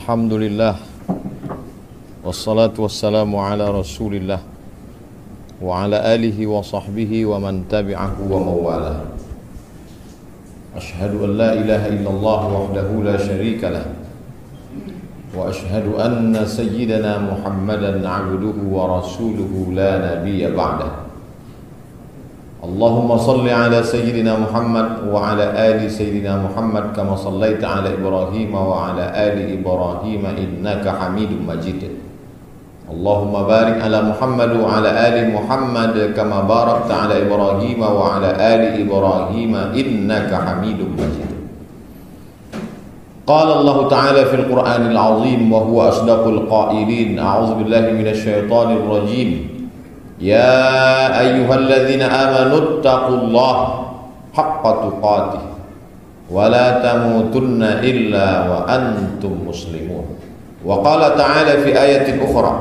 Alhamdulillah, wassalatu wassalamu ala rasulillah wa ala alihi wa sahbihi wa man tabi'ahu wa mawala. Ashhadu an la ilaha illallah wahdahu la sharika lah, wa ashhadu anna sayyidana Muhammadan abduhu wa rasuluhu la nabiyya ba'dah. Allahumma salli ala sayyidina Muhammad wa ala ali sayyidina Muhammad kama sallaita ala Ibrahim wa ala ali Ibrahim innaka Hamidum Majid. Allahumma barik ala Muhammad wa ala ali Muhammad kama barakta ala Ibrahim wa ala ali Ibrahim innaka Hamidum Majid. Qala Allah Ta'ala fil Qur'anil Azim wa huwa asdaqul qailin. A'udzu billahi minasy syaithanir rajim. Ya ayyuhalladzina amanu taqullaha haqqa tuqatih wa la tamutunna illa wa antum muslimun. Wa qala ta'ala fi ayatin ukhra,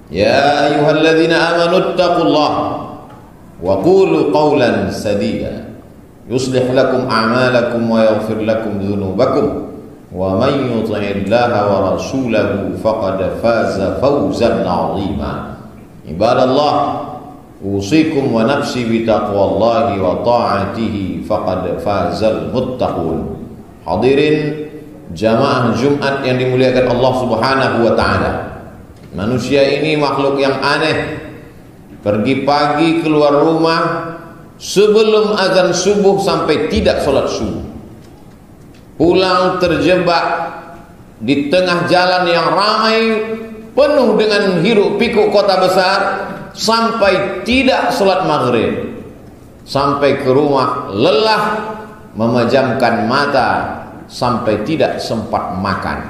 ya ayyuhalladzina amanu taqullaha wa qulu qawlan sadida yuslih lakum a'malakum wa yaghfir lakum dhunubakum wa man yuti'illaha wa rasulahu faqad faza fawzan 'azima. Ibadallah, usikum wa nafsi bi taqwallahi wa ta'atihi faqad fazal muttaqun. Hadirin jamaah Jumat yang dimuliakan Allah Subhanahu wa taala. Manusia ini makhluk yang aneh. Pergi pagi keluar rumah sebelum azan subuh sampai tidak sholat subuh. Pulang terjebak di tengah jalan yang ramai penuh dengan hiruk pikuk kota besar sampai tidak sholat maghrib. Sampai ke rumah lelah, memejamkan mata sampai tidak sempat makan.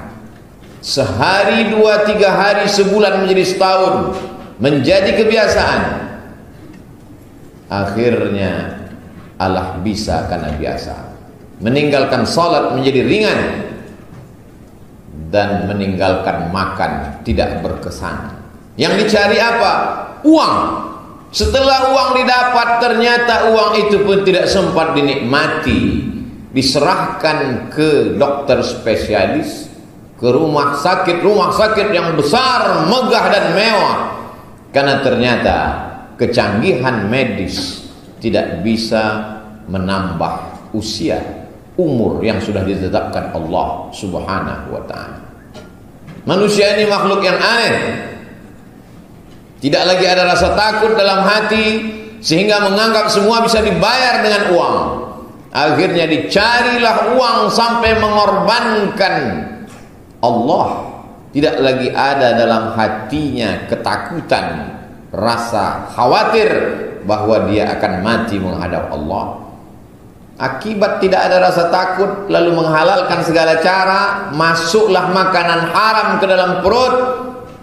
Sehari, 2, 3 hari, sebulan menjadi setahun, menjadi kebiasaan. Akhirnya Allah bisa karena biasa. Meninggalkan sholat menjadi ringan, dan meninggalkan makan tidak berkesan. Yang dicari apa? Uang. Setelah uang didapat, ternyata uang itu pun tidak sempat dinikmati. Diserahkan ke dokter spesialis, ke rumah sakit yang besar, megah dan mewah. Karena ternyata kecanggihan medis tidak bisa menambah usia, umur yang sudah ditetapkan Allah Subhanahu wa ta'ala. Manusia ini makhluk yang aneh. Tidak lagi ada rasa takut dalam hati, sehingga menganggap semua bisa dibayar dengan uang. Akhirnya dicarilah uang sampai mengorbankan Allah. Tidak lagi ada dalam hatinya ketakutan, rasa khawatir bahwa dia akan mati menghadap Allah. Akibat tidak ada rasa takut, lalu menghalalkan segala cara, masuklah makanan haram ke dalam perut.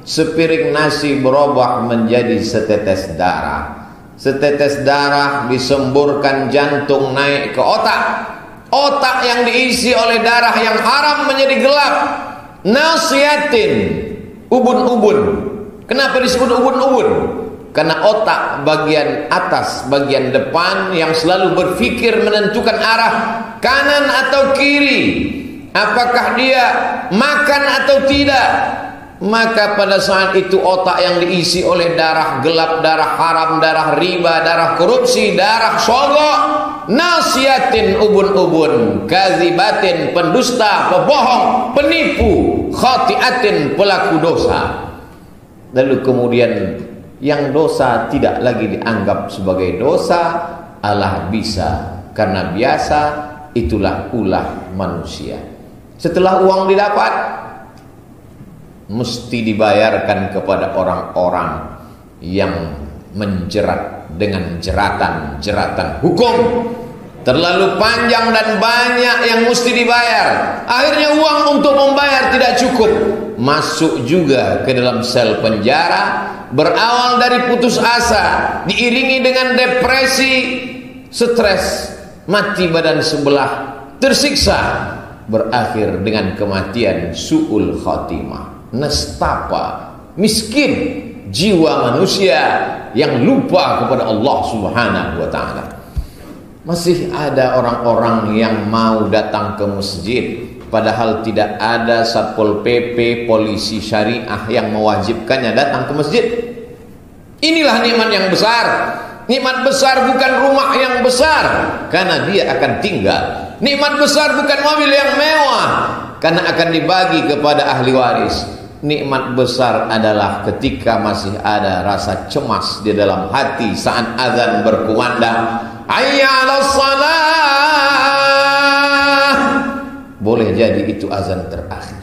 Sepiring nasi berubah menjadi setetes darah. Setetes darah disemburkan jantung naik ke otak. Otak yang diisi oleh darah yang haram menjadi gelap. Nasiatin, ubun-ubun. Kenapa disebut ubun-ubun? Karena otak bagian atas, bagian depan yang selalu berpikir menentukan arah kanan atau kiri, apakah dia makan atau tidak. Maka pada saat itu otak yang diisi oleh darah gelap, darah haram, darah riba, darah korupsi, darah sogok, nasiatin, ubun-ubun, kazibatin, pendusta, pebohong, penipu, khatiatin, pelaku dosa. Lalu kemudian yang dosa tidak lagi dianggap sebagai dosa, Allah bisa karena biasa. Itulah ulah manusia. Setelah uang didapat, mesti dibayarkan kepada orang-orang yang menjerat dengan jeratan-jeratan hukum. Terlalu panjang dan banyak yang mesti dibayar. Akhirnya uang untuk membayar tidak cukup. Masuk juga ke dalam sel penjara. Berawal dari putus asa, diiringi dengan depresi, stres, mati badan sebelah, tersiksa, berakhir dengan kematian su'ul khatimah, nestapa, miskin jiwa manusia yang lupa kepada Allah Subhanahu wa ta'ala. Masih ada orang-orang yang mau datang ke masjid, padahal tidak ada Satpol PP, polisi syariah yang mewajibkannya datang ke masjid. Inilah nikmat yang besar. Nikmat besar bukan rumah yang besar, karena dia akan tinggal. Nikmat besar bukan mobil yang mewah, karena akan dibagi kepada ahli waris. Nikmat besar adalah ketika masih ada rasa cemas di dalam hati saat azan berkumandang, hayya 'alas shalah. Boleh jadi itu azan terakhir.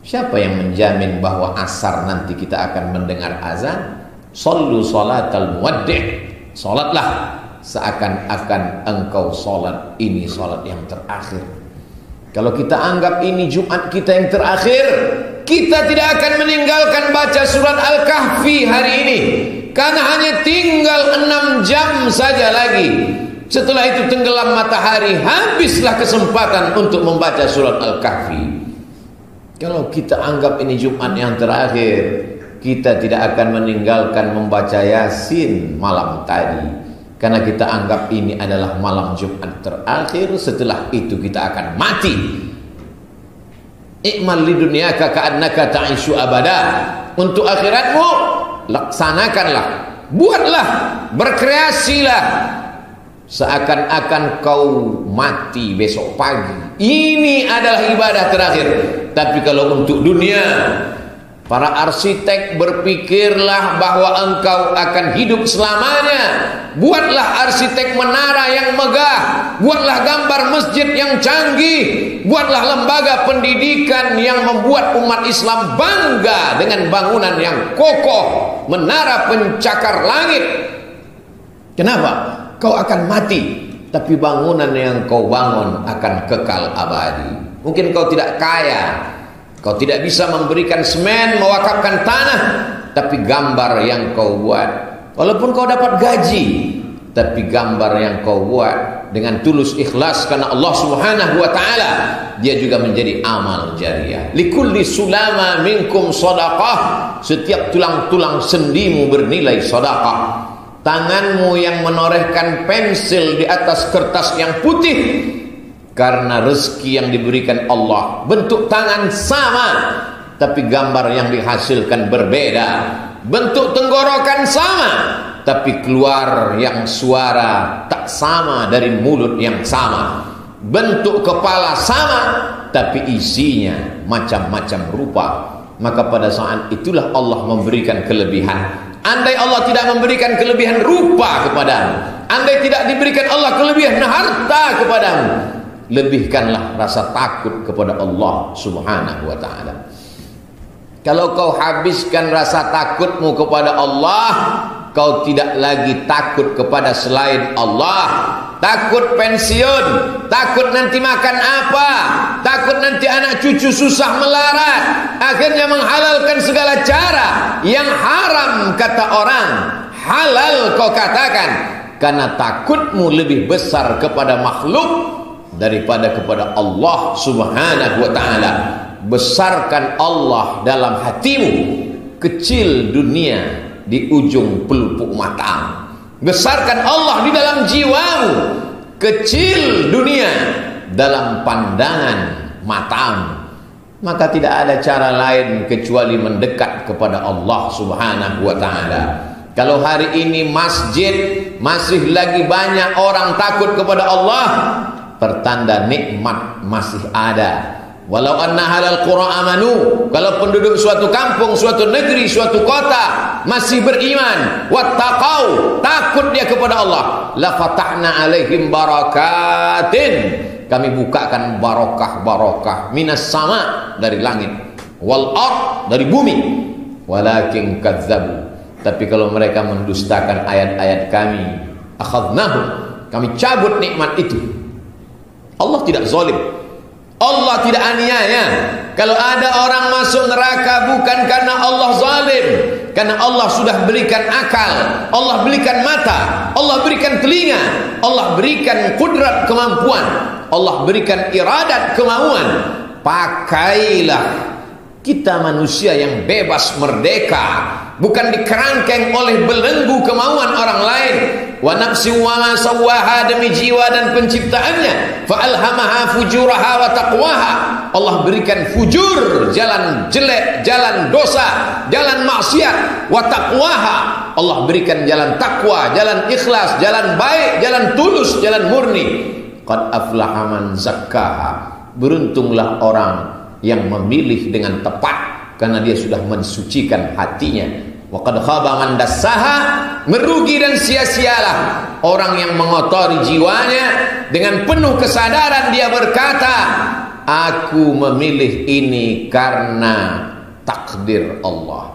Siapa yang menjamin bahwa asar nanti kita akan mendengar azan? Sallu salatal muwaddi'. Salatlah seakan-akan engkau salat ini salat yang terakhir. Kalau kita anggap ini Jumat kita yang terakhir, kita tidak akan meninggalkan baca surat Al-Kahfi hari ini, karena hanya tinggal 6 jam saja lagi. Setelah itu tenggelam matahari, habislah kesempatan untuk membaca surat Al-Kahfi. Kalau kita anggap ini Jumat yang terakhir, kita tidak akan meninggalkan membaca Yasin malam tadi, karena kita anggap ini adalah malam Jumat terakhir. Setelah itu kita akan mati. I'mal li dunyaka ka'annaka ta'ishu abada. Untuk akhiratmu laksanakanlah, buatlah, berkreasilah seakan-akan kau mati besok pagi. Ini adalah ibadah terakhir. Tapi kalau untuk dunia, para arsitek berpikirlah bahwa engkau akan hidup selamanya. Buatlah arsitek menara yang megah, buatlah gambar masjid yang canggih, buatlah lembaga pendidikan yang membuat umat Islam bangga dengan bangunan yang kokoh, menara pencakar langit. Kenapa? Kau akan mati, tapi bangunan yang kau bangun akan kekal abadi. Mungkin kau tidak kaya, kau tidak bisa memberikan semen, mewakafkan tanah, tapi gambar yang kau buat, walaupun kau dapat gaji, tapi gambar yang kau buat dengan tulus ikhlas karena Allah Subhanahu wa taala, dia juga menjadi amal jariah. Likulli sulama minkum shadaqah. Setiap tulang-tulang sendimu bernilai sedekah. Tanganmu yang menorehkan pensil di atas kertas yang putih, karena rezeki yang diberikan Allah, bentuk tangan sama tapi gambar yang dihasilkan berbeda. Bentuk tenggorokan sama tapi keluar yang suara tak sama dari mulut yang sama. Bentuk kepala sama tapi isinya macam-macam rupa. Maka pada saat itulah Allah memberikan kelebihan. Andai Allah tidak memberikan kelebihan rupa kepadamu, andai tidak diberikan Allah kelebihan harta kepadamu, lebihkanlah rasa takut kepada Allah Subhanahu wa ta'ala. Kalau kau habiskan rasa takutmu kepada Allah, kau tidak lagi takut kepada selain Allah. Takut pensiun, takut nanti makan apa, takut nanti anak cucu susah melarat, akhirnya menghalalkan segala cara yang haram kata orang, halal kau katakan, karena takutmu lebih besar kepada makhluk daripada kepada Allah Subhanahu wa ta'ala. Besarkan Allah dalam hatimu, kecil dunia di ujung pelupuk matamu. Besarkan Allah di dalam jiwamu, kecil dunia dalam pandangan matamu. Maka tidak ada cara lain kecuali mendekat kepada Allah Subhanahu wa ta'ala. Kalau hari ini masjid masih lagi banyak orang takut kepada Allah, pertanda nikmat masih ada. Walau anna halal qura amanu, kalau penduduk suatu kampung, suatu negeri, suatu kota masih beriman, wattaqau, takut dia kepada Allah, la fatahna alaihim barakatin, kami bukakan barokah-barokah minas sama, dari langit, wal ard, dari bumi. Walakin kadzabu, tapi kalau mereka mendustakan ayat-ayat kami, akhadnahum, kami cabut nikmat itu. Allah tidak zalim, Allah tidak aniaya. Kalau ada orang masuk neraka bukan karena Allah zalim, karena Allah sudah berikan akal, Allah berikan mata, Allah berikan telinga, Allah berikan kudrat kemampuan, Allah berikan iradat kemauan. Pakailah. Kita manusia yang bebas merdeka, bukan dikerangkeng oleh belenggu kemauan orang lain. wa nafsi wa ma sawwaha, demi jiwa dan penciptaannya, fa alhamaha fujuraha wa taqwaha. Allah berikan fujur, jalan jelek, jalan dosa, jalan maksiat, wa taqwaha, Allah berikan jalan takwa, jalan ikhlas, jalan baik, jalan tulus, jalan murni. Qad aflaha man zakkaha, beruntunglah orang yang memilih dengan tepat, karena dia sudah mensucikan hatinya. Wa qad khaba man dassaha, merugi dan sia-sialah orang yang mengotori jiwanya. Dengan penuh kesadaran dia berkata, aku memilih ini karena takdir Allah.